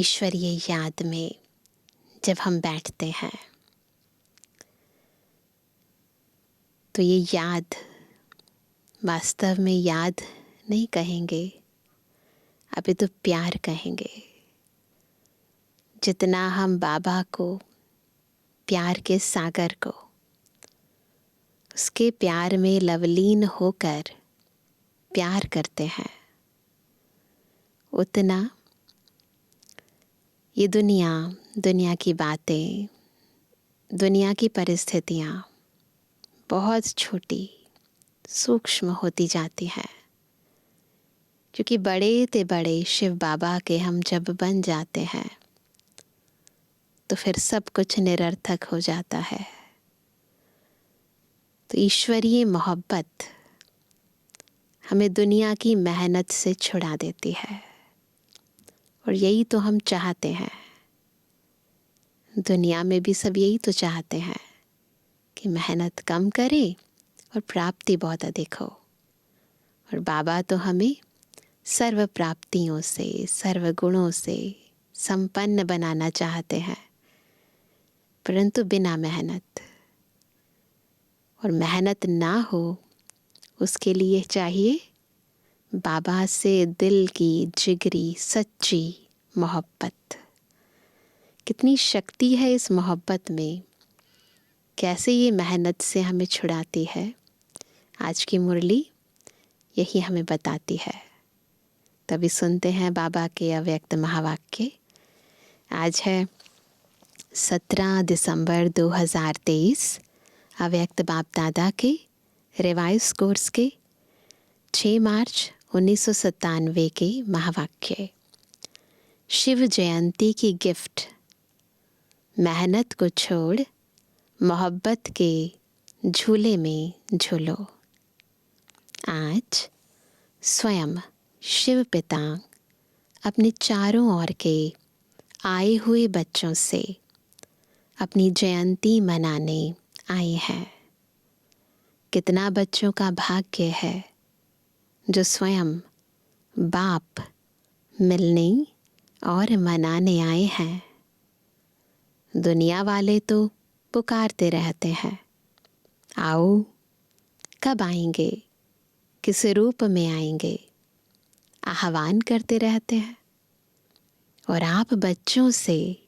ईश्वरीय याद में जब हम बैठते हैं तो ये याद वास्तव में याद नहीं कहेंगे, अभी तो प्यार कहेंगे। जितना हम बाबा को, प्यार के सागर को, उसके प्यार में लवलीन होकर प्यार करते हैं, उतना ये दुनिया की बातें, दुनिया की परिस्थितियाँ बहुत छोटी सूक्ष्म होती जाती हैं। क्योंकि बड़े ते बड़े शिव बाबा के हम जब बन जाते हैं तो फिर सब कुछ निरर्थक हो जाता है। तो ईश्वरीय मोहब्बत हमें दुनिया की मेहनत से छुड़ा देती है और यही तो हम चाहते हैं। दुनिया में भी सब यही तो चाहते हैं कि मेहनत कम करें और प्राप्ति बहुत अधिक हो। और बाबा तो हमें सर्व प्राप्तियों से, सर्व गुणों से संपन्न बनाना चाहते हैं, परंतु बिना मेहनत। और मेहनत ना हो उसके लिए चाहिए बाबा से दिल की जिगरी सच्ची मोहब्बत। कितनी शक्ति है इस मोहब्बत में, कैसे ये मेहनत से हमें छुड़ाती है, आज की मुरली यही हमें बताती है। तभी सुनते हैं बाबा के अव्यक्त महावाक्य। आज है 17 दिसंबर 2023, अव्यक्त बाप दादा के रिवाइज कोर्स के 6 मार्च 1997 के महावाक्य। शिव जयंती की गिफ्ट, मेहनत को छोड़ मोहब्बत के झूले में झूलो। आज स्वयं शिव पिता अपने चारों ओर के आए हुए बच्चों से अपनी जयंती मनाने आए हैं। कितना बच्चों का भाग्य है जो स्वयं बाप मिलने और मनाने आए हैं। दुनिया वाले तो पुकारते रहते हैं, आओ, कब आएंगे, किस रूप में आएंगे, आह्वान करते रहते हैं। और आप बच्चों से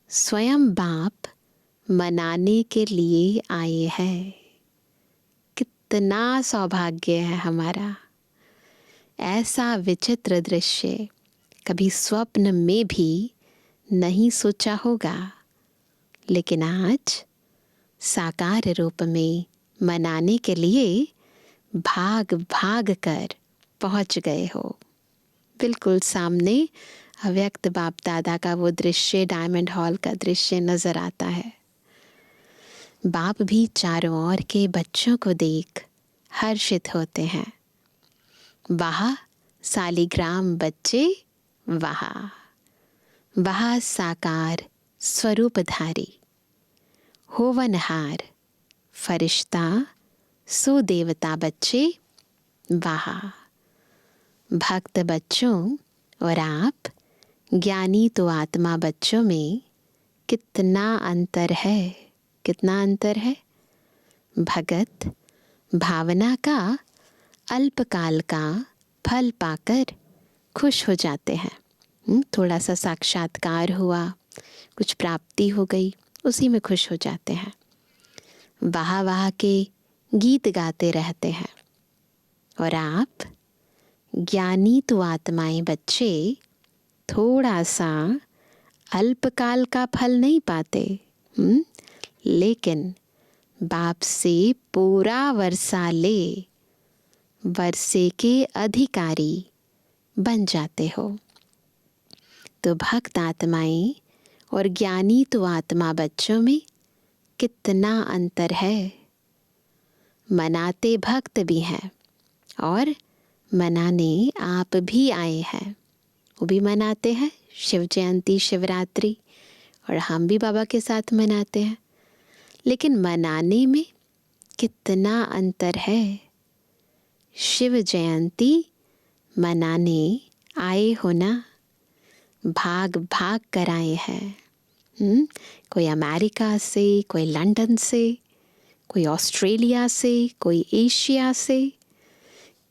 स्वयं बाप मनाने के लिए आए हैं। कितना सौभाग्य है हमारा। ऐसा विचित्र दृश्य कभी स्वप्न में भी नहीं सोचा होगा, लेकिन आज साकार रूप में मनाने के लिए भाग भाग कर पहुंच गए हो। बिल्कुल सामने अव्यक्त बाप दादा का वो दृश्य, डायमंड हॉल का दृश्य नजर आता है। बाप भी चारों ओर के बच्चों को देख हर्षित होते हैं। वाह सालिग्राम बच्चे, वाह वाह साकार स्वरूपधारी, होवनहार फरिश्ता सुदेवता बच्चे, वाह। भक्त बच्चों और आप ज्ञानी तो आत्मा बच्चों में कितना अंतर है, कितना अंतर है। भगत भावना का अल्पकाल का फल पाकर खुश हो जाते हैं। थोड़ा सा साक्षात्कार हुआ, कुछ प्राप्ति हो गई, उसी में खुश हो जाते हैं। वाह वाह के गीत गाते रहते हैं। और आप ज्ञानी तो आत्माएं बच्चे थोड़ा सा अल्पकाल का फल नहीं पाते, लेकिन बाप से पूरा वर्षा ले वर्षे के अधिकारी बन जाते हो। तो भक्त आत्माएं और ज्ञानी तो आत्मा बच्चों में कितना अंतर है। मनाते भक्त भी हैं और मनाने आप भी आए हैं। वो भी मनाते हैं शिव जयंती, शिवरात्रि, और हम भी बाबा के साथ मनाते हैं। लेकिन मनाने में कितना अंतर है। शिव जयंती मनाने आए हो ना, भाग भाग कर आए हैं। कोई अमेरिका से, कोई लंदन से, कोई ऑस्ट्रेलिया से, कोई एशिया से,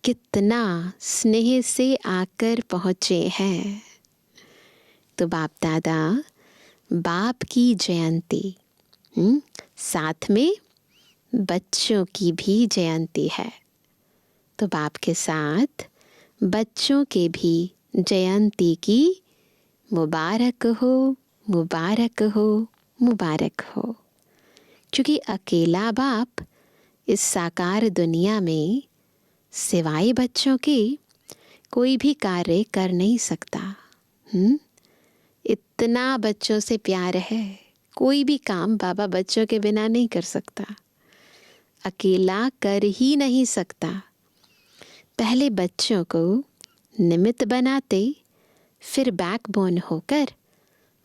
कितना स्नेह से आकर पहुँचे हैं। तो बाप दादा बाप की जयंती, साथ में बच्चों की भी जयंती है। तो बाप के साथ बच्चों के भी जयंती की मुबारक हो, मुबारक हो, मुबारक हो। क्योंकि अकेला बाप इस साकार दुनिया में सिवाय बच्चों के कोई भी कार्य कर नहीं सकता। इतना बच्चों से प्यार है, कोई भी काम बाबा बच्चों के बिना नहीं कर सकता, अकेला कर ही नहीं सकता। पहले बच्चों को निमित्त बनाते, फिर बैकबोन होकर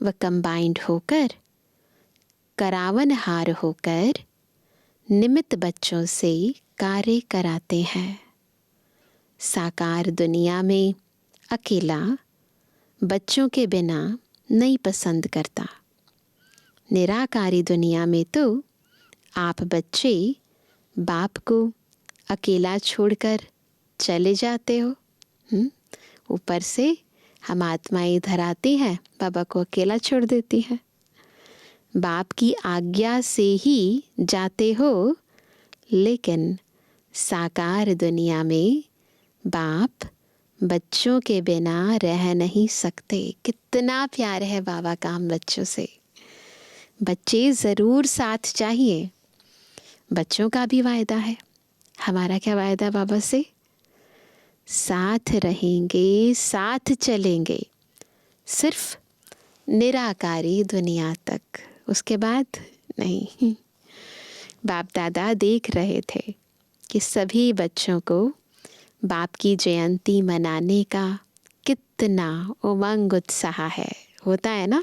व कंबाइंड होकर, करावनहार होकर निमित्त बच्चों से कार्य कराते हैं। साकार दुनिया में अकेला बच्चों के बिना नहीं पसंद करता। निराकारी दुनिया में तो आप बच्चे बाप को अकेला छोड़कर चले जाते हो। ऊपर से हम आत्माएं इधर आती हैं, बाबा को अकेला छोड़ देती हैं। बाप की आज्ञा से ही जाते हो, लेकिन साकार दुनिया में बाप बच्चों के बिना रह नहीं सकते। कितना प्यार है बाबा का हम बच्चों से। बच्चे ज़रूर साथ चाहिए। बच्चों का भी वायदा है। हमारा क्या वायदा बाबा से? साथ रहेंगे, साथ चलेंगे, सिर्फ निराकारी दुनिया तक, उसके बाद नहीं। बाप दादा देख रहे थे कि सभी बच्चों को बाप की जयंती मनाने का कितना उमंग उत्साह है। होता है ना,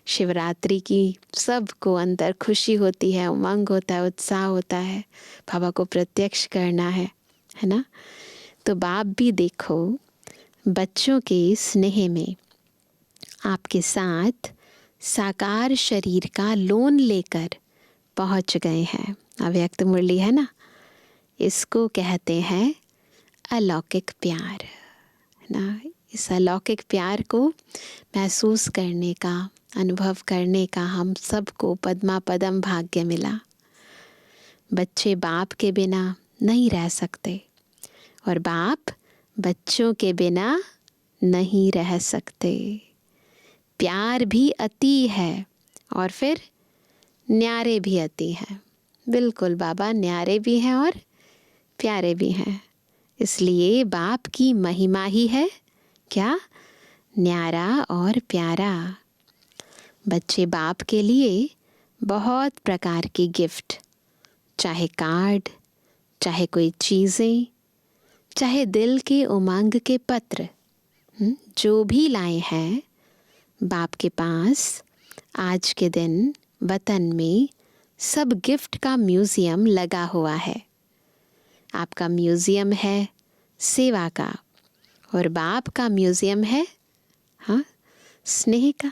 शिवरात्रि की सबको अंदर खुशी होती है, उमंग होता है, उत्साह होता है, बाबा को प्रत्यक्ष करना है ना। तो बाप भी देखो बच्चों के स्नेह में आपके साथ साकार शरीर का लोन लेकर पहुंच गए हैं। अव्यक्त मुरली है ना, इसको कहते हैं अलौकिक प्यार ना। इस अलौकिक प्यार को महसूस करने का, अनुभव करने का हम सबको पद्मा पदम भाग्य मिला। बच्चे बाप के बिना नहीं रह सकते और बाप बच्चों के बिना नहीं रह सकते। प्यार भी अति है और फिर न्यारे भी अति हैं। बिल्कुल बाबा न्यारे भी हैं और प्यारे भी हैं। इसलिए बाप की महिमा ही है क्या? न्यारा और प्यारा। बच्चे बाप के लिए बहुत प्रकार की गिफ्ट, चाहे कार्ड, चाहे कोई चीज़ें, चाहे दिल के उमंग के पत्र, जो भी लाए हैं बाप के पास, आज के दिन वतन में सब गिफ्ट का म्यूज़ियम लगा हुआ है। आपका म्यूज़ियम है सेवा का और बाप का म्यूज़ियम है स्नेह का।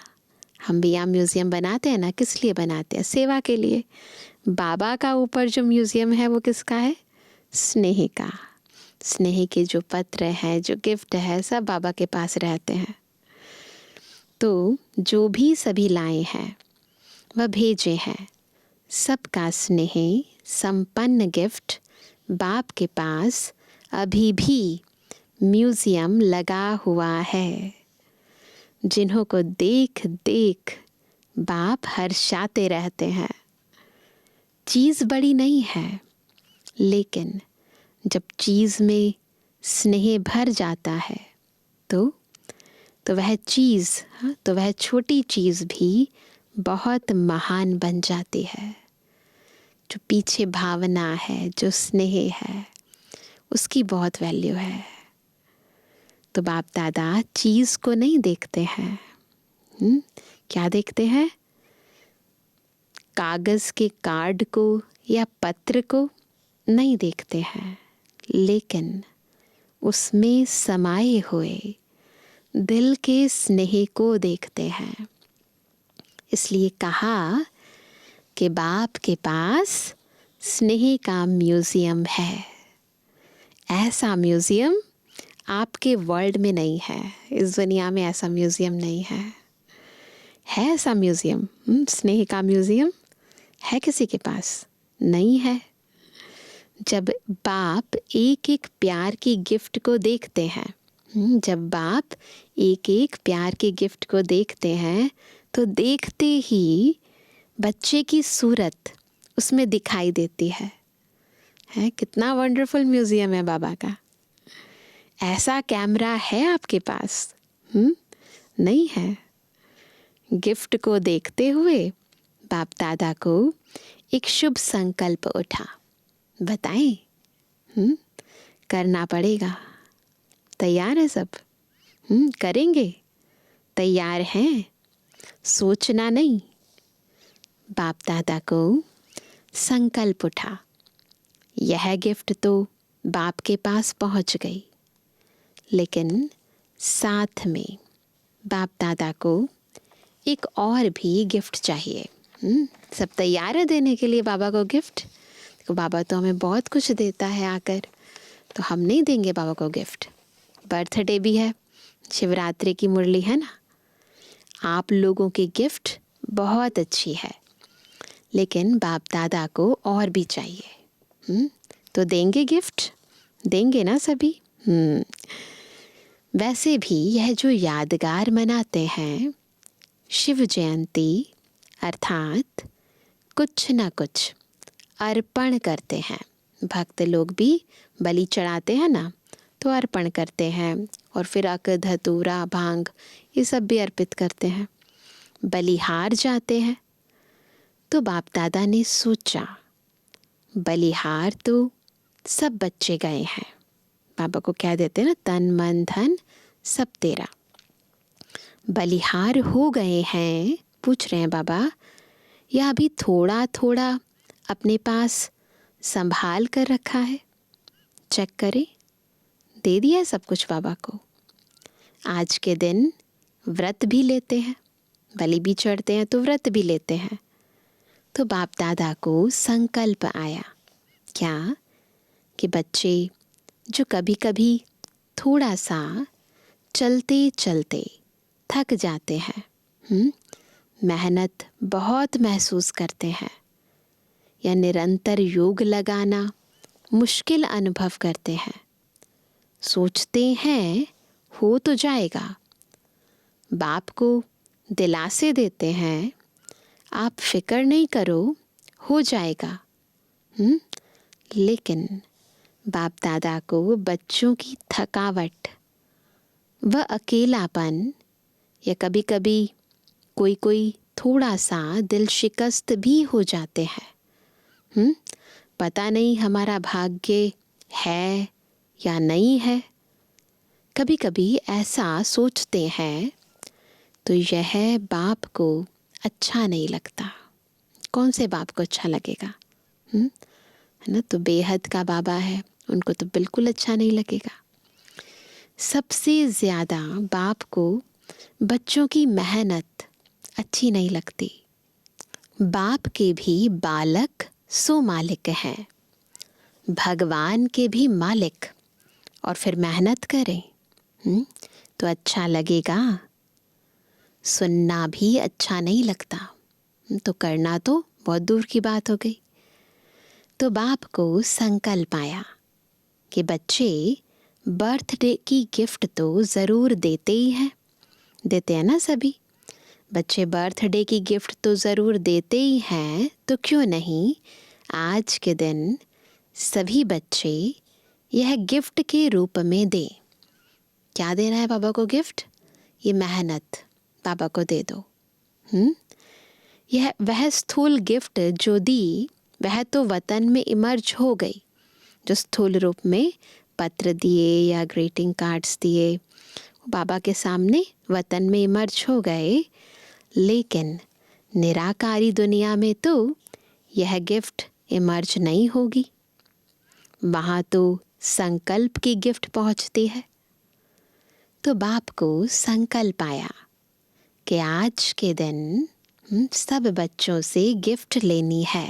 हम भी यहाँ म्यूज़ियम बनाते हैं ना, किस लिए बनाते हैं? सेवा के लिए। बाबा का ऊपर जो म्यूज़ियम है वो किसका है? स्नेह का। स्नेह के जो पत्र हैं, जो गिफ्ट है, सब बाबा के पास रहते हैं। तो जो भी सभी लाए हैं वह भेजे हैं, सबका स्नेह संपन्न गिफ्ट बाप के पास अभी भी म्यूज़ियम लगा हुआ है। जिन्हों को देख देख बाप हर्षाते रहते हैं। चीज़ बड़ी नहीं है, लेकिन जब चीज़ में स्नेह भर जाता है तो वह चीज़, तो वह छोटी चीज़ भी बहुत महान बन जाती है। जो पीछे भावना है, जो स्नेह है, उसकी बहुत वैल्यू है। तो बाप दादा चीज़ को नहीं देखते हैं। क्या देखते हैं? कागज़ के कार्ड को या पत्र को नहीं देखते हैं, लेकिन उसमें समाये हुए दिल के स्नेह को देखते हैं। इसलिए कहा कि बाप के पास स्नेह का म्यूजियम है। ऐसा म्यूजियम आपके वर्ल्ड में नहीं है, इस दुनिया में ऐसा म्यूजियम नहीं है। है ऐसा म्यूजियम, स्नेह का म्यूजियम है किसी के पास? नहीं है। जब बाप एक एक प्यार की गिफ्ट को देखते हैं, जब बाप एक एक प्यार के गिफ्ट को देखते हैं, तो देखते ही बच्चे की सूरत उसमें दिखाई देती है। कितना वंडरफुल म्यूजियम है बाबा का। ऐसा कैमरा है आपके पास? नहीं है। गिफ्ट को देखते हुए बाप दादा को एक शुभ संकल्प उठा। बताएं? करना पड़ेगा। तैयार है सब? करेंगे? तैयार हैं? सोचना नहीं। बाप दादा को संकल्प उठा। यह गिफ्ट तो बाप के पास पहुंच गई, लेकिन साथ में बाप दादा को एक और भी गिफ्ट चाहिए। सब तैयार है देने के लिए बाबा को गिफ्ट? तो बाबा तो हमें बहुत कुछ देता है आकर, तो हम नहीं देंगे बाबा को गिफ्ट? बर्थडे भी है, शिवरात्रि की मुरली है ना। आप लोगों की गिफ्ट बहुत अच्छी है, लेकिन बाप दादा को और भी चाहिए। तो देंगे गिफ्ट? देंगे ना सभी? वैसे भी यह जो यादगार मनाते हैं, शिव जयंती, अर्थात कुछ ना कुछ अर्पण करते हैं। भक्त लोग भी बलि चढ़ाते हैं ना, तो अर्पण करते हैं, और फिर अक, धतूरा, भांग ये सब भी अर्पित करते हैं। बलिहार जाते हैं। तो बाप दादा ने सोचा, बलिहार तो सब बच्चे गए हैं, बाबा को क्या देते हैं ना, तन मन धन सब तेरा। बलिहार हो गए हैं, पूछ रहे हैं बाबा, या अभी थोड़ा थोड़ा अपने पास संभाल कर रखा है? चेक करें। दे दिया है सब कुछ बाबा को। आज के दिन व्रत भी लेते हैं, बलि भी चढ़ते हैं, तो व्रत भी लेते हैं। तो बाप दादा को संकल्प आया, क्या कि बच्चे जो कभी कभी थोड़ा सा चलते चलते थक जाते हैं, मेहनत बहुत महसूस करते हैं, या निरंतर योग लगाना मुश्किल अनुभव करते हैं, सोचते हैं हो तो जाएगा, बाप को दिलासे देते हैं, आप फिक्र नहीं करो, हो जाएगा। लेकिन बाप दादा को बच्चों की थकावट व अकेलापन, या कभी कभी कोई थोड़ा सा दिल शिकस्त भी हो जाते हैं। पता नहीं हमारा भाग्य है या नहीं है, कभी कभी ऐसा सोचते हैं, तो यह बाप को अच्छा नहीं लगता। कौन से बाप को अच्छा लगेगा? है ना। तो बेहद का बाबा है, उनको तो बिल्कुल अच्छा नहीं लगेगा। सबसे ज़्यादा बाप को बच्चों की मेहनत अच्छी नहीं लगती। बाप के भी बालक सो मालिक हैं, भगवान के भी मालिक, और फिर मेहनत करें तो अच्छा लगेगा? सुनना भी अच्छा नहीं लगता, तो करना तो बहुत दूर की बात हो गई। तो बाप को संकल्प आया कि बच्चे बर्थडे की गिफ्ट तो ज़रूर देते ही हैं, देते हैं ना सभी बच्चे, बर्थडे की गिफ्ट तो ज़रूर देते ही हैं, तो क्यों नहीं आज के दिन सभी बच्चे यह गिफ्ट के रूप में दें। क्या देना है बाबा को गिफ्ट? ये मेहनत बाबा को दे दो। यह वह स्थूल गिफ्ट जो दी, वह तो वतन में इमर्ज हो गई, जो स्थूल रूप में पत्र दिए या ग्रीटिंग कार्ड्स दिए, बाबा के सामने वतन में इमर्ज हो गए। लेकिन निराकारी दुनिया में तो यह गिफ्ट इमर्ज नहीं होगी, वहाँ तो संकल्प की गिफ्ट पहुँचती है। तो बाप को संकल्प आया कि आज के दिन सब बच्चों से गिफ्ट लेनी है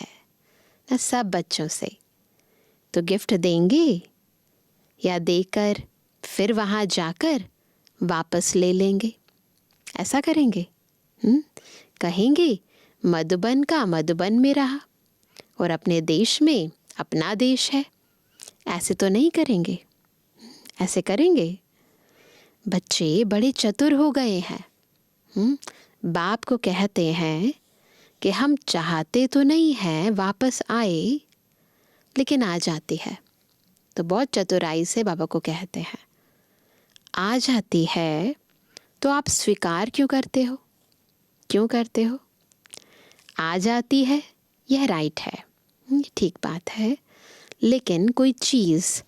ना, सब बच्चों से। तो गिफ्ट देंगे या देकर फिर वहाँ जाकर वापस ले लेंगे, ऐसा करेंगे? कहेंगे मधुबन का मधुबन में रहा और अपने देश में अपना देश है, ऐसे तो नहीं करेंगे। ऐसे करेंगे? बच्चे बड़े चतुर हो गए हैं। बाप को कहते हैं कि हम चाहते तो नहीं हैं वापस आए, लेकिन आ जाती है। तो बहुत चतुराई से बाबा को कहते हैं, आ जाती है तो आप स्वीकार क्यों करते हो? क्यों करते हो? आ जाती है, यह राइट है, ये ठीक बात है। लेकिन कोई चीज़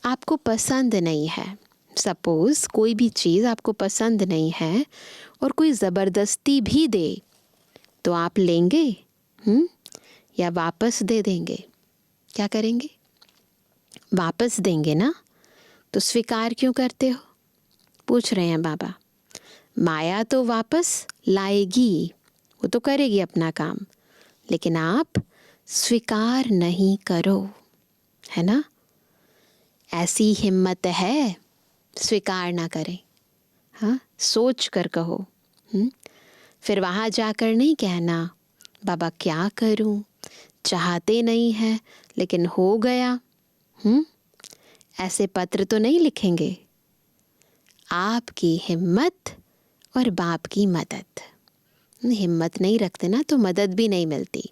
आपको पसंद नहीं है, सपोज़ कोई भी चीज़ आपको पसंद नहीं है और कोई ज़बरदस्ती भी दे, तो आप लेंगे या वापस दे देंगे? क्या करेंगे? वापस देंगे ना। तो स्वीकार क्यों करते हो? पूछ रहे हैं बाबा। माया तो वापस लाएगी, वो तो करेगी अपना काम, लेकिन आप स्वीकार नहीं करो, है ना? ऐसी हिम्मत है, स्वीकार ना करें। हाँ, सोच कर कहो। फिर वहाँ जाकर नहीं कहना बाबा क्या करूँ, चाहते नहीं है लेकिन हो गया। ऐसे पत्र तो नहीं लिखेंगे। आपकी हिम्मत और बाप की मदद। हिम्मत नहीं रखते ना तो मदद भी नहीं मिलती,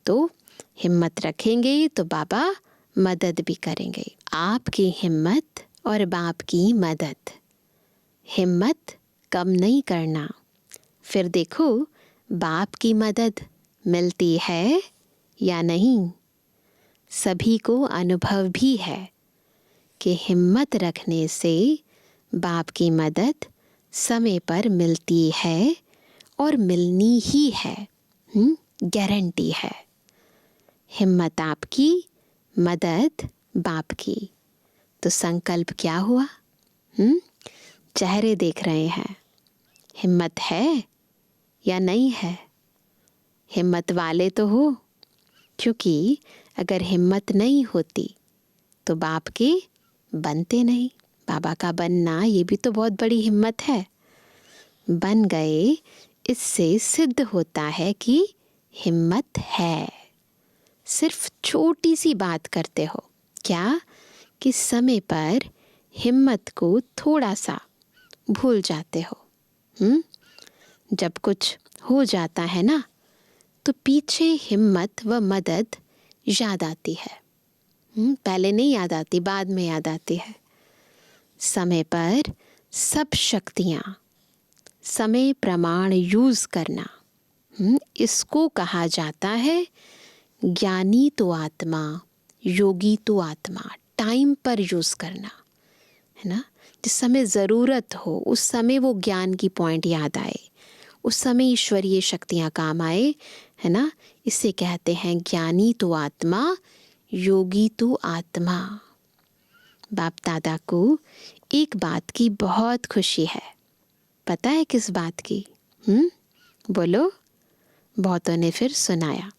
तो हिम्मत रखेंगे तो बाबा मदद भी करेंगे। आपकी हिम्मत और बाप की मदद। हिम्मत कम नहीं करना, फिर देखो बाप की मदद मिलती है या नहीं। सभी को अनुभव भी है कि हिम्मत रखने से बाप की मदद समय पर मिलती है और मिलनी ही है, गारंटी है। हिम्मत आपकी, मदद बाप की। तो संकल्प क्या हुआ? चेहरे देख रहे हैं, हिम्मत है या नहीं है? हिम्मत वाले तो हो, क्योंकि अगर हिम्मत नहीं होती तो बाप के बनते नहीं। बाबा का बनना ये भी तो बहुत बड़ी हिम्मत है। बन गए, इससे सिद्ध होता है कि हिम्मत है। सिर्फ छोटी सी बात करते हो, क्या कि समय पर हिम्मत को थोड़ा सा भूल जाते हो। जब कुछ हो जाता है ना, तो पीछे हिम्मत व मदद याद आती है। पहले नहीं याद आती, बाद में याद आती है। समय पर सब शक्तियाँ, समय प्रमाण यूज़ करना, इसको कहा जाता है ज्ञानी तो आत्मा, योगी तो आत्मा। टाइम पर यूज़ करना, है ना? जिस समय ज़रूरत हो उस समय वो ज्ञान की पॉइंट याद आए, उस समय ईश्वरीय शक्तियाँ काम आए, है ना? इसे कहते हैं ज्ञानी तो आत्मा, योगी तो आत्मा। बाप दादा को एक बात की बहुत खुशी है। पता है किस बात की? बोलो। बहुतों ने फिर सुनाया।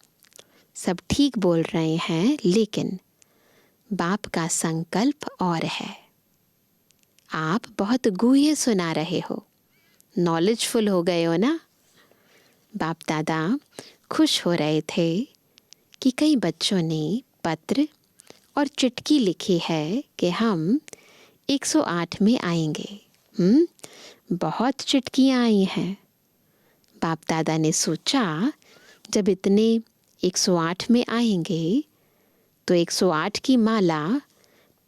सब ठीक बोल रहे हैं, लेकिन बाप का संकल्प और है। आप बहुत गूढ़ सुना रहे हो, नॉलेजफुल हो गए हो ना। बाप दादा खुश हो रहे थे कि कई बच्चों ने पत्र और चिट्ठी लिखी है कि हम 108 में आएंगे। बहुत चिट्ठियाँ आई हैं। बाप दादा ने सोचा जब इतने 108 में आएंगे तो 108 की माला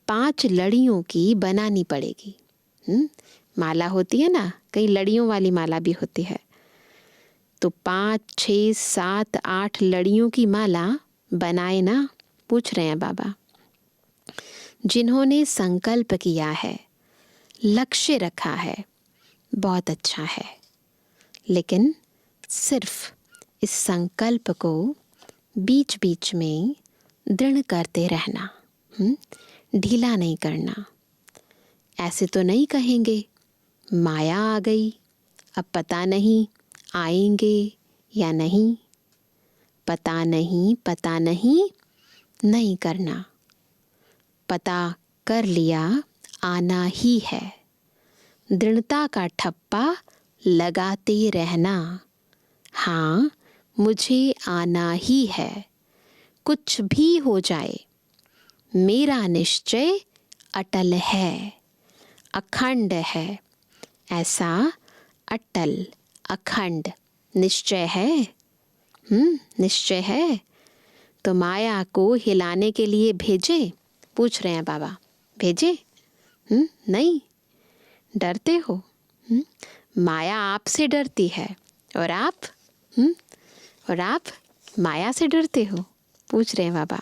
5 लड़ियों की बनानी पड़ेगी। माला होती है ना, कई लड़ियों वाली माला भी होती है। तो 5, 6, 7, 8 लड़ियों की माला बनाए ना। पूछ रहे हैं बाबा। जिन्होंने संकल्प किया है, लक्ष्य रखा है, बहुत अच्छा है, लेकिन सिर्फ इस संकल्प को बीच बीच में दृढ़ करते रहना, ढीला नहीं करना। ऐसे तो नहीं कहेंगे माया आ गई, अब पता नहीं आएंगे या नहीं। पता नहीं नहीं करना, पता कर लिया आना ही है। दृढ़ता का ठप्पा लगाते रहना, हाँ मुझे आना ही है। कुछ भी हो जाए मेरा निश्चय अटल है, अखंड है। ऐसा अटल अखंड निश्चय है, निश्चय है। तो माया को हिलाने के लिए भेजे? पूछ रहे हैं बाबा, भेजे? नहीं, डरते हो? माया आपसे डरती है और आप माया से डरते हो? पूछ रहे हैं बाबा।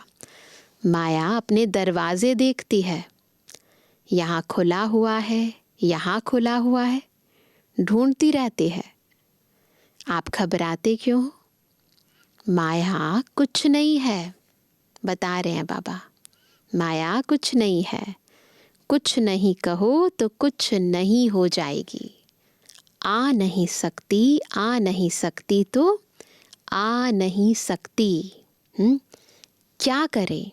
माया अपने दरवाजे देखती है, यहाँ खुला हुआ है, यहाँ खुला हुआ है, ढूंढती रहती है। आप घबराते क्यों हो? माया कुछ नहीं है, बता रहे हैं बाबा। माया कुछ नहीं है। कुछ नहीं कहो तो कुछ नहीं हो जाएगी। आ नहीं सकती तो आ नहीं सकती। क्या करें?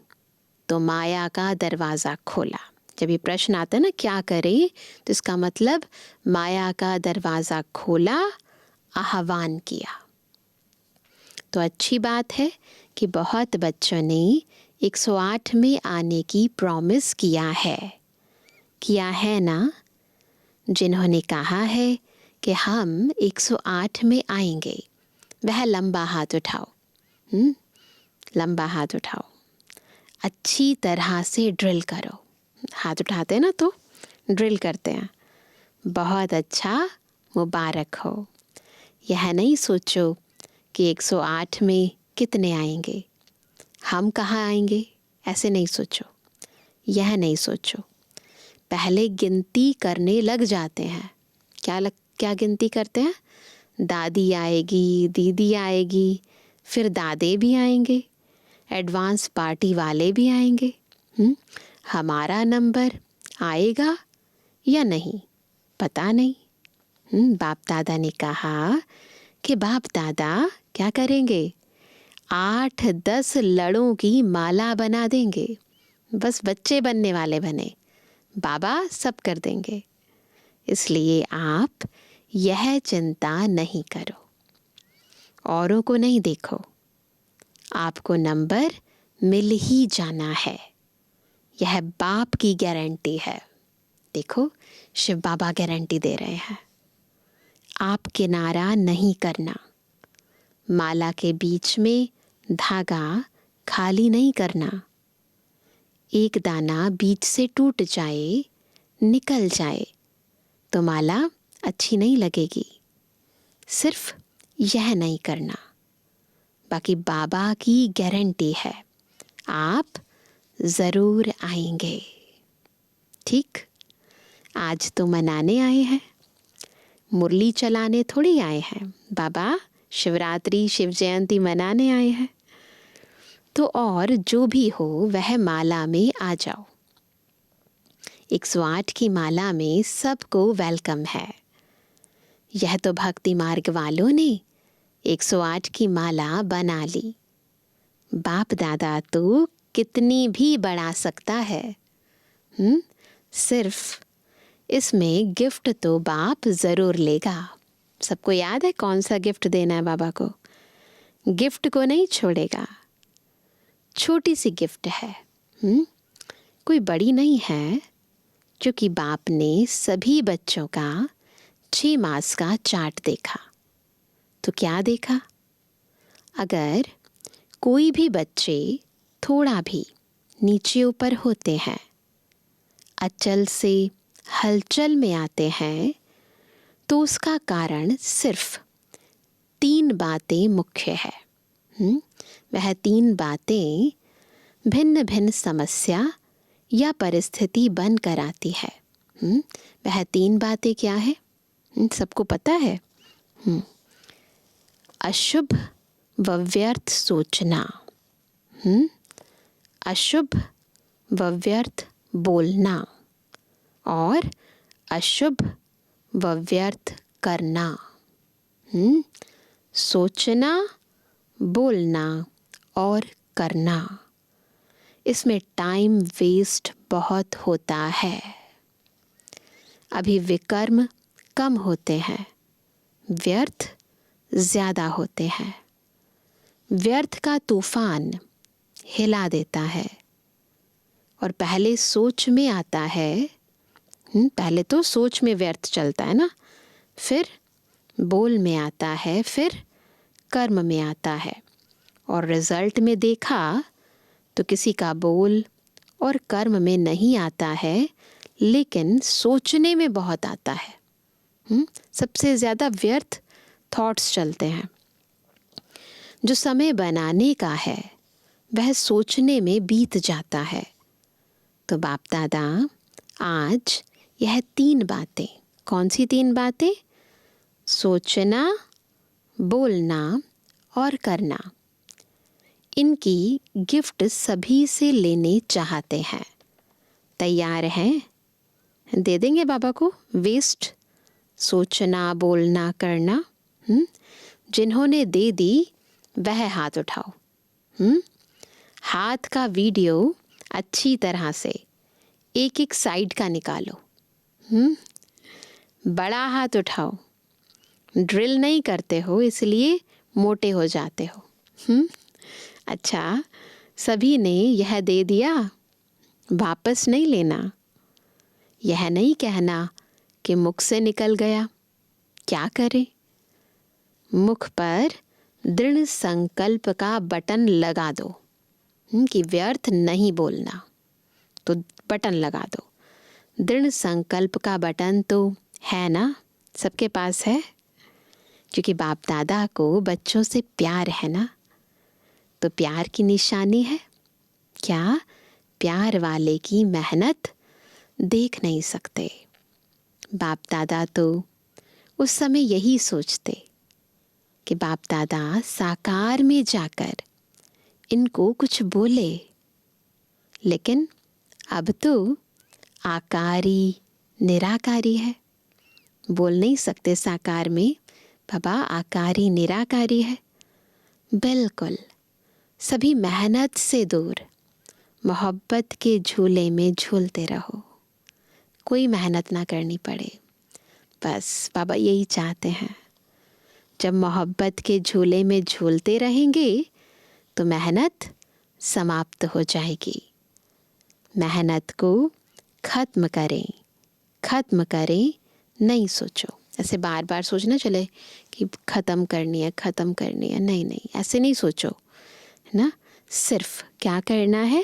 तो माया का दरवाज़ा खोला। जब ये प्रश्न आता है ना क्या करें, तो इसका मतलब माया का दरवाज़ा खोला, आह्वान किया। तो अच्छी बात है कि बहुत बच्चों ने 108 में आने की प्रॉमिस किया है ना। जिन्होंने कहा है कि हम 108 में आएंगे, वह लंबा हाथ उठाओ। लंबा हाथ उठाओ, अच्छी तरह से ड्रिल करो। हाथ उठाते हैं ना तो ड्रिल करते हैं। बहुत अच्छा, मुबारक हो। यह नहीं सोचो कि 108 में कितने आएंगे, हम कहाँ आएंगे, ऐसे नहीं सोचो। यह नहीं सोचो, पहले गिनती करने लग जाते हैं। क्या गिनती करते हैं? दादी आएगी, दीदी आएगी, फिर दादे भी आएंगे, एडवांस पार्टी वाले भी आएंगे। हमारा नंबर आएगा या नहीं, पता नहीं। बाप दादा ने कहा कि बाप दादा क्या करेंगे? 8-10 लड़ों की माला बना देंगे। बस बच्चे बनने वाले बने, बाबा सब कर देंगे। इसलिए आप यह चिंता नहीं करो, औरों को नहीं देखो। आपको नंबर मिल ही जाना है, यह बाप की गारंटी है। देखो, शिव बाबा गारंटी दे रहे हैं। आप किनारा नहीं करना, माला के बीच में धागा खाली नहीं करना। एक दाना बीच से टूट जाए, निकल जाए तो माला अच्छी नहीं लगेगी। सिर्फ यह नहीं करना, बाकी बाबा की गारंटी है, आप ज़रूर आएंगे। ठीक? आज तो मनाने आए हैं, मुरली चलाने थोड़ी आए हैं। बाबा शिवरात्रि, शिव जयंती मनाने आए हैं। तो और जो भी हो वह माला में आ जाओ। 108 की माला में सबको वेलकम है। यह तो भक्ति मार्ग वालों ने 108 की माला बना ली। बाप दादा तो कितनी भी बढ़ा सकता है। सिर्फ इसमें गिफ्ट तो बाप ज़रूर लेगा। सबको याद है कौन सा गिफ्ट देना है बाबा को? गिफ्ट को नहीं छोड़ेगा। छोटी सी गिफ्ट है, कोई बड़ी नहीं है, क्योंकि बाप ने सभी बच्चों का 6 मास का चार्ट देखा। तो क्या देखा? अगर कोई भी बच्चे थोड़ा भी नीचे ऊपर होते हैं, अचल से हलचल में आते हैं, तो उसका कारण सिर्फ 3 बातें मुख्य है। वह 3 बातें भिन्न भिन्न समस्या या परिस्थिति बन कर आती है। वह 3 बातें क्या है? सबको पता है। अशुभ व व्यर्थ सोचना, अशुभ व व्यर्थ बोलना और अशुभ व व्यर्थ करना। सोचना, बोलना और करना, इसमें टाइम वेस्ट बहुत होता है। अभी विकर्म कम होते हैं, व्यर्थ ज़्यादा होते हैं। व्यर्थ का तूफान हिला देता है और पहले सोच में आता है। पहले तो सोच में व्यर्थ चलता है ना, फिर बोल में आता है, फिर कर्म में आता है। और रिजल्ट में देखा तो किसी का बोल और कर्म में नहीं आता है, लेकिन सोचने में बहुत आता है। सबसे ज़्यादा व्यर्थ थॉट्स चलते हैं। जो समय बनाने का है वह सोचने में बीत जाता है। तो बाप दादा आज यह 3 बातें, कौन सी 3 बातें? सोचना, बोलना और करना, इनकी गिफ्ट सभी से लेने चाहते हैं। तैयार हैं? दे देंगे बाबा को वेस्ट, सोचना, बोलना, करना। जिन्होंने दे दी वह हाथ उठाओ। हाथ का वीडियो अच्छी तरह से एक एक साइड का निकालो। बड़ा हाथ उठाओ। ड्रिल नहीं करते हो इसलिए मोटे हो जाते हो। अच्छा, सभी ने यह दे दिया, वापस नहीं लेना। यह नहीं कहना कि मुख से निकल गया। क्या करें? मुख पर दृढ़ संकल्प का बटन लगा दो कि व्यर्थ नहीं बोलना, तो बटन लगा दो। दृढ़ संकल्प का बटन तो है ना, सबके पास है, क्योंकि बाप दादा को बच्चों से प्यार है ना। तो प्यार की निशानी है क्या? प्यार वाले की मेहनत देख नहीं सकते। बाप दादा तो उस समय यही सोचते कि बाप दादा साकार में जाकर इनको कुछ बोले, लेकिन अब तो आकारी निराकारी है। बोल नहीं सकते साकार में, बाबा आकारी निराकारी है। बिल्कुल सभी मेहनत से दूर मोहब्बत के झूले में झूलते रहो, कोई मेहनत ना करनी पड़े। बस बाबा यही चाहते हैं। जब मोहब्बत के झूले में झूलते रहेंगे तो मेहनत समाप्त हो जाएगी। मेहनत को ख़त्म करें, ख़त्म करें, नहीं सोचो। ऐसे बार बार सोचना चले कि ख़त्म करनी है, ख़त्म करनी है, नहीं नहीं, ऐसे नहीं सोचो, है ना। सिर्फ क्या करना है?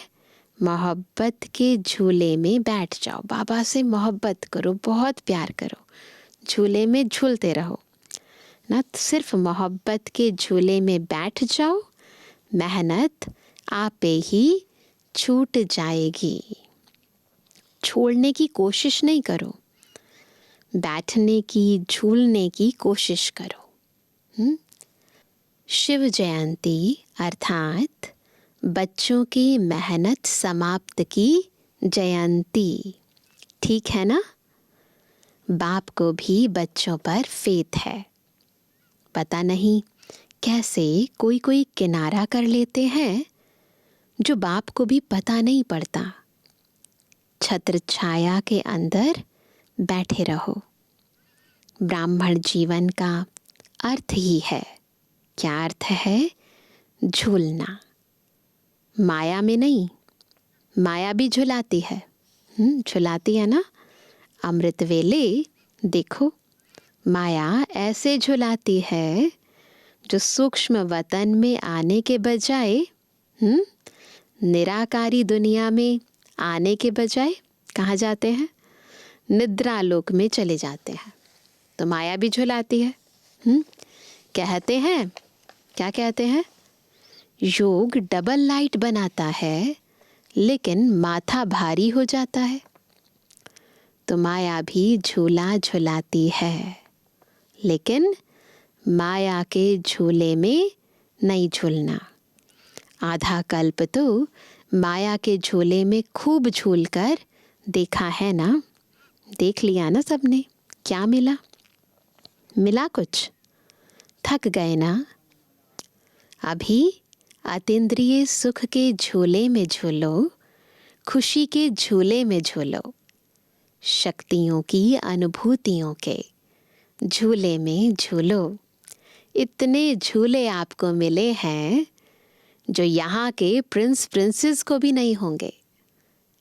मोहब्बत के झूले में बैठ जाओ, बाबा से मोहब्बत करो, बहुत प्यार करो, झूले में झूलते रहो ना। सिर्फ मोहब्बत के झूले में बैठ जाओ, मेहनत आपे ही छूट जाएगी। छोड़ने की कोशिश नहीं करो, बैठने की, झूलने की कोशिश करो। शिव जयंती अर्थात बच्चों की मेहनत समाप्त की जयंती, ठीक है ना। बाप को भी बच्चों पर फेथ है। पता नहीं कैसे कोई कोई किनारा कर लेते हैं जो बाप को भी पता नहीं पड़ता। छत्र छाया के अंदर बैठे रहो। ब्राह्मण जीवन का अर्थ ही है, क्या अर्थ है? झूलना। माया में नहीं, माया भी झुलाती है, झुलाती है ना। अमृत वेले देखो, माया ऐसे झुलाती है जो सूक्ष्म वतन में आने के बजाय, निराकारी दुनिया में आने के बजाय कहाँ जाते हैं? निद्रा लोक में चले जाते हैं। तो माया भी झुलाती है। कहते हैं, क्या कहते हैं? योग डबल लाइट बनाता है, लेकिन माथा भारी हो जाता है। तो माया भी झूला झुलाती है, लेकिन माया के झूले में नहीं झूलना। आधा कल्प तो माया के झूले में खूब झूलकर देखा है ना, देख लिया ना सबने, क्या मिला? मिला कुछ? थक गए ना? अभी अतीन्द्रिय सुख के झूले में झूलो, खुशी के झूले में झूलो, शक्तियों की अनुभूतियों के झूले में झूलो। इतने झूले आपको मिले हैं जो यहाँ के प्रिंस प्रिंसेस को भी नहीं होंगे।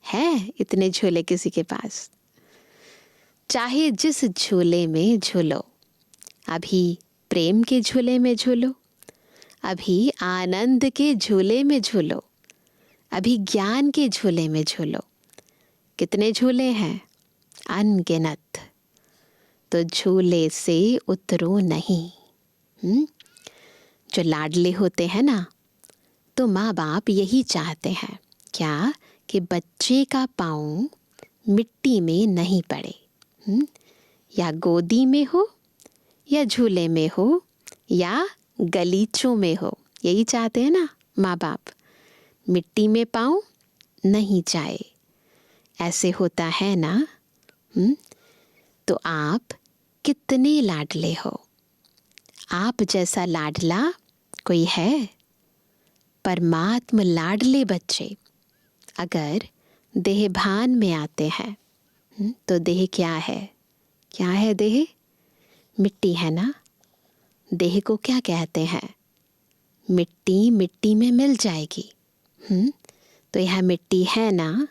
हैं इतने झूले किसी के पास? चाहे जिस झूले में झूलो, अभी प्रेम के झूले में झूलो, अभी आनंद के झूले में झूलो, अभी ज्ञान के झूले में झूलो। कितने झूले हैं? अनगिनत। तो झूले से उतरो नहीं। जो लाडले होते हैं ना, तो माँ बाप यही चाहते हैं क्या? कि बच्चे का पाँव मिट्टी में नहीं पड़े। या गोदी में हो, या झूले में हो, या गलीचों में हो, यही चाहते हैं ना माँ बाप। मिट्टी में पाँव नहीं जाए, ऐसे होता है ना। तो आप कितने लाडले हो? आप जैसा लाडला कोई है? परमात्म लाडले बच्चे अगर देह भान में आते हैं, तो देह क्या है? क्या है देह? मिट्टी है ना। देह को क्या कहते हैं? मिट्टी मिट्टी में मिल जाएगी। तो यह मिट्टी है ना।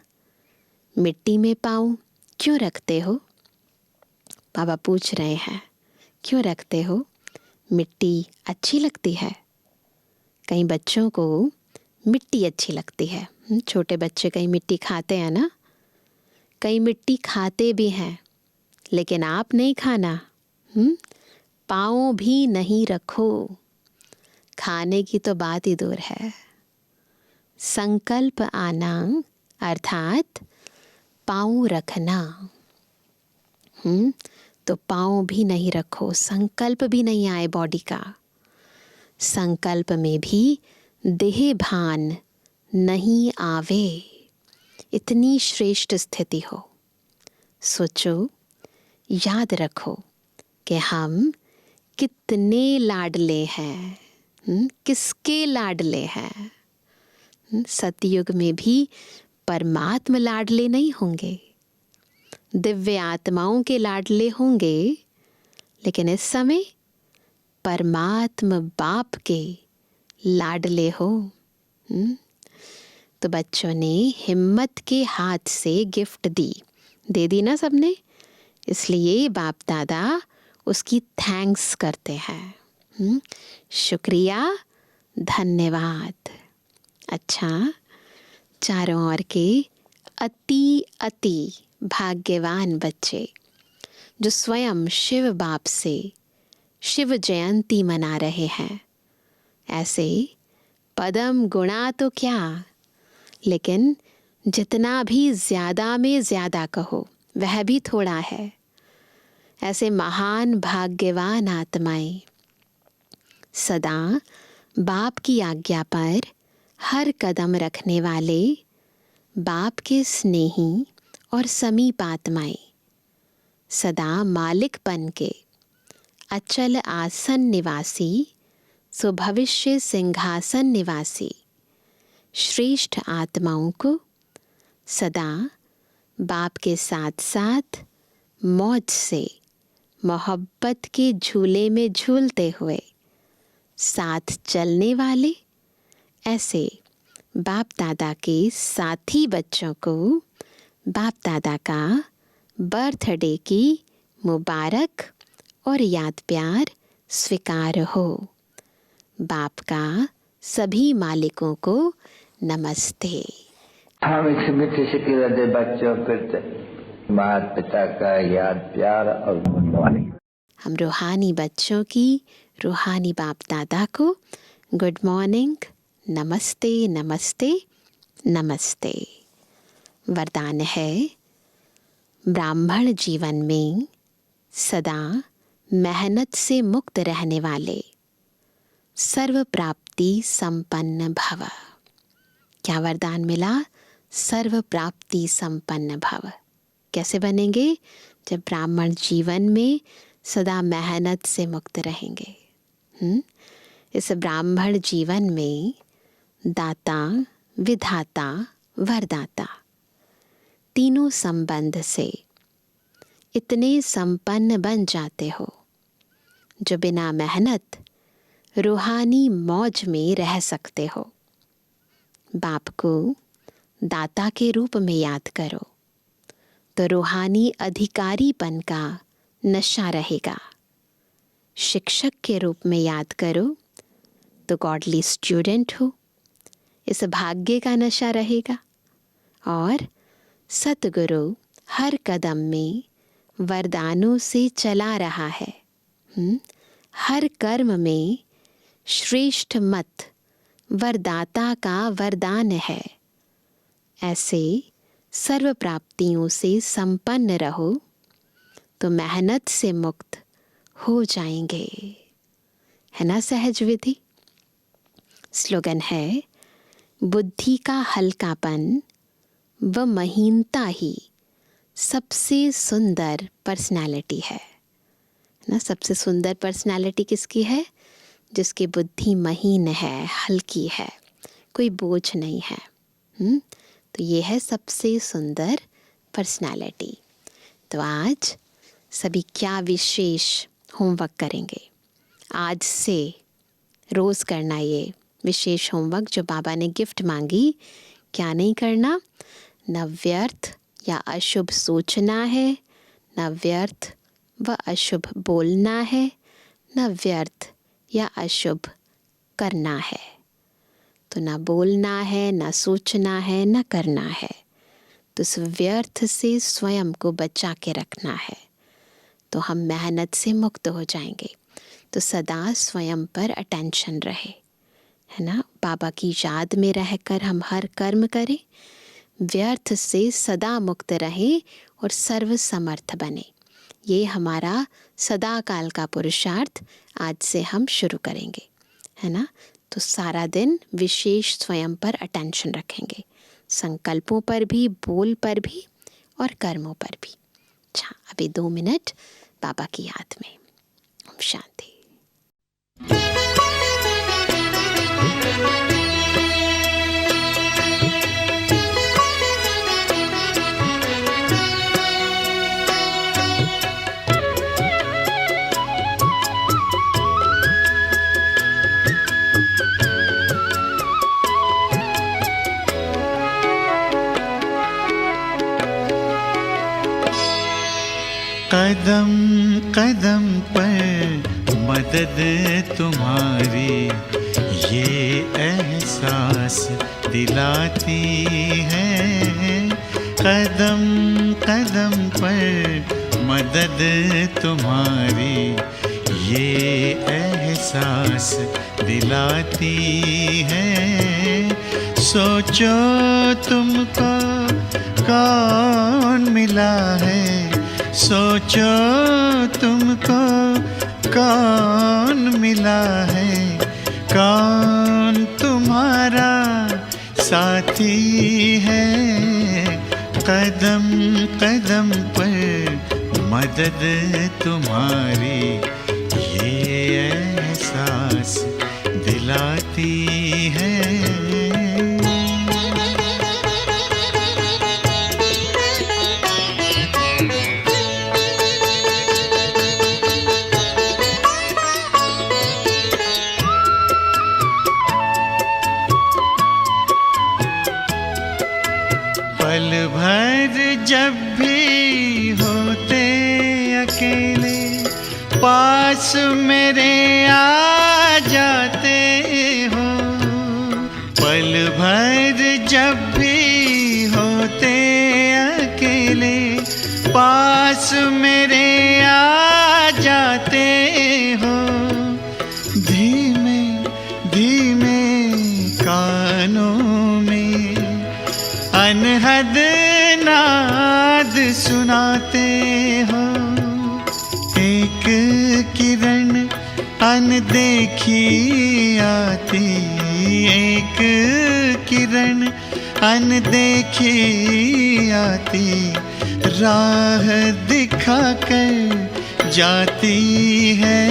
मिट्टी में पाँव क्यों रखते हो? बाबा पूछ रहे हैं, क्यों रखते हो? मिट्टी अच्छी लगती है। कई बच्चों को मिट्टी अच्छी लगती है। छोटे बच्चे कई मिट्टी खाते हैं ना। कई मिट्टी खाते भी हैं, लेकिन आप नहीं खाना। पाँव भी नहीं रखो। खाने की तो बात ही दूर है। संकल्प आना अर्थात पाँव रखना। तो पाँव भी नहीं रखो, संकल्प भी नहीं आए बॉडी का। संकल्प में भी देह भान नहीं आवे। इतनी श्रेष्ठ स्थिति हो। सोचो, याद रखो कि हम कितने लाडले हैं। किसके लाडले हैं? सतयुग में भी परमात्म लाडले नहीं होंगे, दिव्य आत्माओं के लाडले होंगे, लेकिन इस समय परमात्म बाप के लाडले हो। तो बच्चों ने हिम्मत के हाथ से गिफ्ट दे दी ना सबने, इसलिए बाप दादा उसकी थैंक्स करते हैं। शुक्रिया, धन्यवाद। अच्छा, चारों ओर के अति अति भाग्यवान बच्चे जो स्वयं शिव बाप से शिव जयंती मना रहे हैं, ऐसे पदम गुणा तो क्या, लेकिन जितना भी ज़्यादा में ज़्यादा कहो वह भी थोड़ा है। ऐसे महान भाग्यवान आत्माएं सदा बाप की आज्ञा पर हर कदम रखने वाले, बाप के स्नेही और समीप आत्माएं, सदा मालिकपन के अचल आसन निवासी, सुभविष्य सिंहासन निवासी श्रेष्ठ आत्माओं को सदा बाप के साथ साथ मौज से मोहब्बत के झूले में झूलते हुए साथ चलने वाले, ऐसे बाप दादा के साथी बच्चों को बाप दादा का बर्थडे की मुबारक और याद प्यार स्वीकार हो। बाप का सभी मालिकों को नमस्ते। हम इस मीठे से हृदय बच्चों पर माता पिता का याद प्यार और गुड मॉर्निंग। हम रूहानी बच्चों की रूहानी बाप दादा को गुड मॉर्निंग, नमस्ते नमस्ते नमस्ते। वरदान है, ब्राह्मण जीवन में सदा मेहनत से मुक्त रहने वाले सर्व प्राप्ति संपन्न भव। क्या वरदान मिला? सर्व प्राप्ति संपन्न भव। कैसे बनेंगे? जब ब्राह्मण जीवन में सदा मेहनत से मुक्त रहेंगे। इस ब्राह्मण जीवन में दाता, विधाता, वरदाता तीनों संबंध से इतने संपन्न बन जाते हो जो बिना मेहनत रूहानी मौज में रह सकते हो। बाप को दाता के रूप में याद करो तो रूहानी अधिकारीपन का नशा रहेगा। शिक्षक के रूप में याद करो तो गॉडली स्टूडेंट हो, इस भाग्य का नशा रहेगा। और सतगुरु हर कदम में वरदानों से चला रहा है। हर कर्म में श्रेष्ठ मत वरदाता का वरदान है। ऐसे सर्व प्राप्तियों से संपन्न रहो तो मेहनत से मुक्त हो जाएंगे। है ना सहज विधि? स्लोगन है, बुद्धि का हल्कापन व महीनता ही सबसे सुंदर पर्सनालिटी है ना। सबसे सुंदर पर्सनालिटी किसकी है? जिसकी बुद्धि महीन है, हल्की है, कोई बोझ नहीं है। तो ये है सबसे सुंदर पर्सनालिटी। तो आज सभी क्या विशेष होमवर्क करेंगे? आज से रोज़ करना ये विशेष होमवर्क जो बाबा ने गिफ्ट मांगी। क्या नहीं करना? न व्यर्थ या अशुभ सोचना है, न व्यर्थ व अशुभ बोलना है, न व्यर्थ या अशुभ करना है। तो न बोलना है, न सोचना है, न करना है। तो इस व्यर्थ से स्वयं को बचा के रखना है तो हम मेहनत से मुक्त हो जाएंगे। तो सदा स्वयं पर अटेंशन रहे, है ना। बाबा की याद में रहकर हम हर कर्म करें, व्यर्थ से सदा मुक्त रहें और सर्व समर्थ बने। ये हमारा सदा काल का पुरुषार्थ आज से हम शुरू करेंगे, है ना। तो सारा दिन विशेष स्वयं पर अटेंशन रखेंगे, संकल्पों पर भी, बोल पर भी और कर्मों पर भी। अच्छा, अभी 2 मिनट बाबा की याद में। ओम शांति। कदम कदम पर मदद तुम्हारी ये एहसास दिलाती है। कदम कदम पर मदद तुम्हारी ये एहसास दिलाती है। सोचो तुमको कौन मिला है, सोचो तुमको कौन मिला है, कौन तुम्हारा साथी है। कदम कदम पर मदद तुम्हारी ये एहसास दिलाती है। पल भर जब भी होते अकेले पास मेरे आ जाते हो। पल भर जब भी होते अकेले पास मेरे आ जाते हो। धीमे धीमे कानों में अनहद नाद सुनाते हो। एक किरण अनदेखी आती, एक किरण अनदेखी आती, राह दिखा कर जाती है,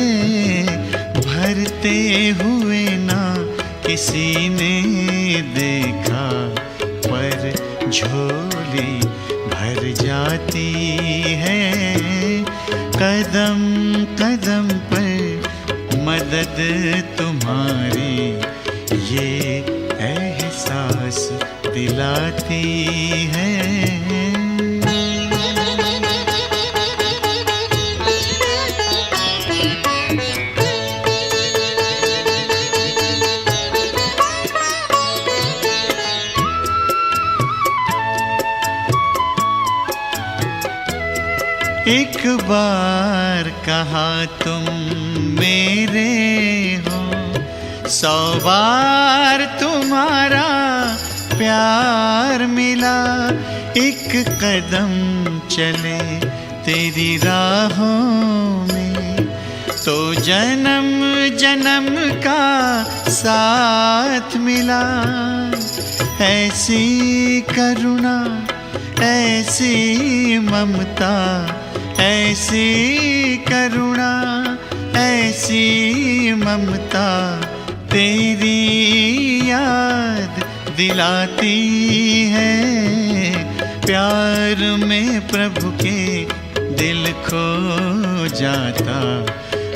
भरते हुए ना किसी ने देखा, पर झोली भर जाती है। कदम कदम पर मदद तुम्हारी ये एहसास दिलाती है। एक बार कहा तुम मेरे हो, 100 बार तुम्हारा प्यार मिला। एक कदम चले तेरी राहों में तो जन्म जन्म का साथ मिला। ऐसी करुणा, ऐसी ममता, ऐसी करुणा, ऐसी ममता तेरी याद दिलाती है। प्यार में प्रभु के दिल खो जाता,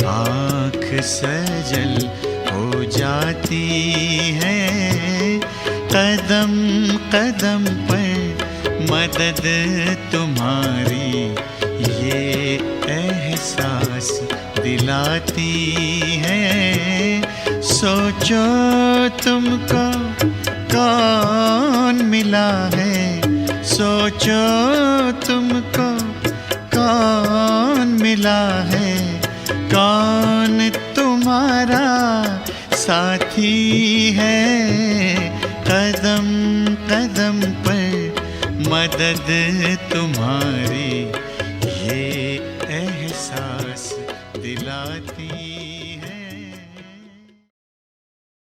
आँख सजल हो जाती है। कदम कदम पर मदद तुम्हारी ये एहसास दिलाती है। सोचो तुमको कौन मिला है, सोचो तुमको कौन मिला है, कौन तुम्हारा साथी है। कदम कदम पर मदद तुम्हारी